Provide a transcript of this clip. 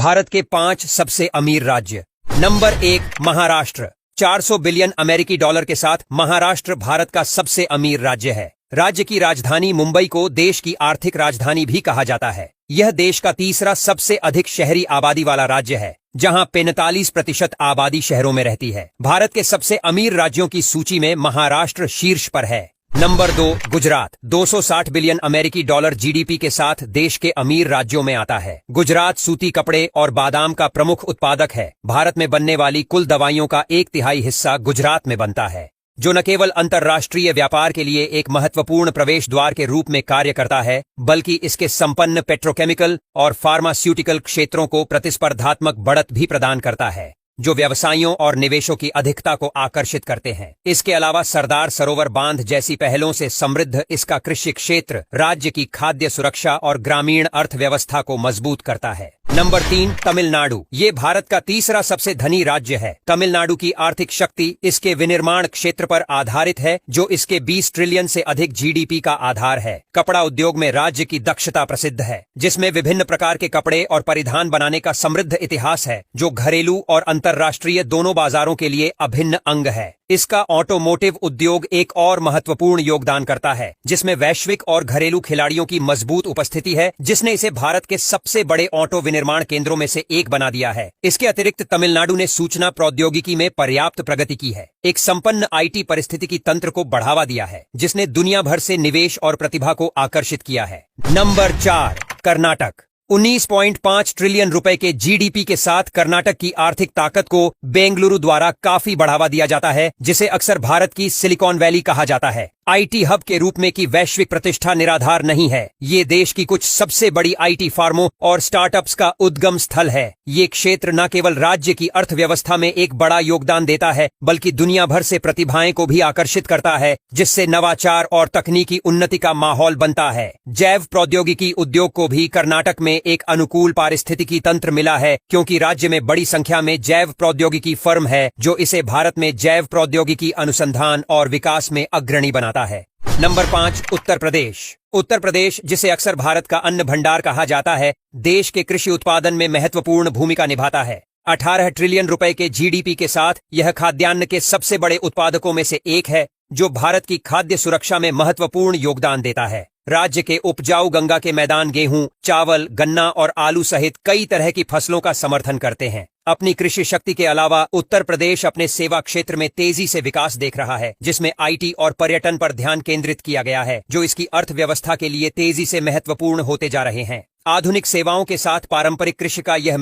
भारत के 5 सबसे अमीर राज्य। नंबर 1 महाराष्ट्र। 400 बिलियन अमेरिकी डॉलर के साथ महाराष्ट्र भारत का सबसे अमीर राज्य है। राज्य की राजधानी मुंबई को देश की आर्थिक राजधानी भी कहा जाता है। यह देश का तीसरा सबसे अधिक शहरी आबादी वाला राज्य है, जहां 45% आबादी शहरों में रहती है। भारत के सबसे अमीर राज्यों की सूची में महाराष्ट्र शीर्ष पर है। नंबर 2 गुजरात। 260 बिलियन अमेरिकी डॉलर जीडीपी के साथ देश के अमीर राज्यों में आता है। गुजरात सूती कपड़े और बादाम का प्रमुख उत्पादक है। भारत में बनने वाली कुल दवाइयों का 1/3 हिस्सा गुजरात में बनता है, जो न केवल अंतर्राष्ट्रीय व्यापार के लिए एक महत्वपूर्ण प्रवेश द्वार के रूप में कार्य करता है, बल्कि इसके संपन्न पेट्रोकेमिकल और फार्मास्यूटिकल क्षेत्रों को प्रतिस्पर्धात्मक बढ़त भी प्रदान करता है, जो व्यवसायियों और निवेशों की अधिकता को आकर्षित करते हैं। इसके अलावा सरदार सरोवर बांध जैसी पहलों से समृद्ध इसका कृषि क्षेत्र राज्य की खाद्य सुरक्षा और ग्रामीण अर्थव्यवस्था को मजबूत करता है। नंबर 3 तमिलनाडु। ये भारत का तीसरा सबसे धनी राज्य है। तमिलनाडु की आर्थिक शक्ति इसके विनिर्माण क्षेत्र पर आधारित है, जो इसके 20 ट्रिलियन से अधिक जीडीपी का आधार है। कपड़ा उद्योग में राज्य की दक्षता प्रसिद्ध है, जिसमें विभिन्न प्रकार के कपड़े और परिधान बनाने का समृद्ध इतिहास है, जो घरेलू और अंतर्राष्ट्रीय दोनों बाजारों के लिए अभिन्न अंग है। इसका ऑटोमोटिव उद्योग एक और महत्वपूर्ण योगदान करता है, जिसमें वैश्विक और घरेलू खिलाड़ियों की मजबूत उपस्थिति है, जिसने इसे भारत के सबसे बड़े ऑटो विनिर्माण केंद्रों में से एक बना दिया है। इसके अतिरिक्त तमिलनाडु ने सूचना प्रौद्योगिकी में पर्याप्त प्रगति की है, एक संपन्न आईटी परिस्थितिकी तंत्र को बढ़ावा दिया है, जिसने दुनिया भर से निवेश और प्रतिभा को आकर्षित किया है। नंबर 4 कर्नाटक। 19.5 ट्रिलियन रुपए के जीडीपी के साथ कर्नाटक की आर्थिक ताकत को बेंगलुरु द्वारा काफी बढ़ावा दिया जाता है, जिसे अक्सर भारत की सिलिकॉन वैली कहा जाता है। आईटी हब के रूप में की वैश्विक प्रतिष्ठा निराधार नहीं है। ये देश की कुछ सबसे बड़ी आईटी फार्मों और स्टार्टअप्स का उद्गम स्थल है। ये क्षेत्र न केवल राज्य की अर्थव्यवस्था में एक बड़ा योगदान देता है, बल्कि दुनिया भर से प्रतिभाएं को भी आकर्षित करता है, जिससे नवाचार और तकनीकी उन्नति का माहौल बनता है। जैव प्रौद्योगिकी उद्योग को भी कर्नाटक में एक अनुकूल पारिस्थितिकी तंत्र मिला है, क्योंकि राज्य में बड़ी संख्या में जैव प्रौद्योगिकी फर्म है, जो इसे भारत में जैव प्रौद्योगिकी अनुसंधान और विकास में अग्रणी बनाता है। नंबर 5 उत्तर प्रदेश। उत्तर प्रदेश, जिसे अक्सर भारत का अन्न भंडार कहा जाता है, देश के कृषि उत्पादन में महत्वपूर्ण भूमिका निभाता है। 18 ट्रिलियन रुपए के जीडीपी के साथ यह खाद्यान्न के सबसे बड़े उत्पादकों में से एक है, जो भारत की खाद्य सुरक्षा में महत्वपूर्ण योगदान देता है। राज्य के उपजाऊ गंगा के मैदान गेहूं, चावल, गन्ना और आलू सहित कई तरह की फसलों का समर्थन करते हैं। अपनी कृषि शक्ति के अलावा उत्तर प्रदेश अपने सेवा क्षेत्र में तेजी से विकास देख रहा है, जिसमें आईटी और पर्यटन पर ध्यान केंद्रित किया गया है, जो इसकी अर्थव्यवस्था के लिए तेजी से महत्वपूर्ण होते जा रहे हैं। आधुनिक सेवाओं के साथ पारंपरिक कृषि का यह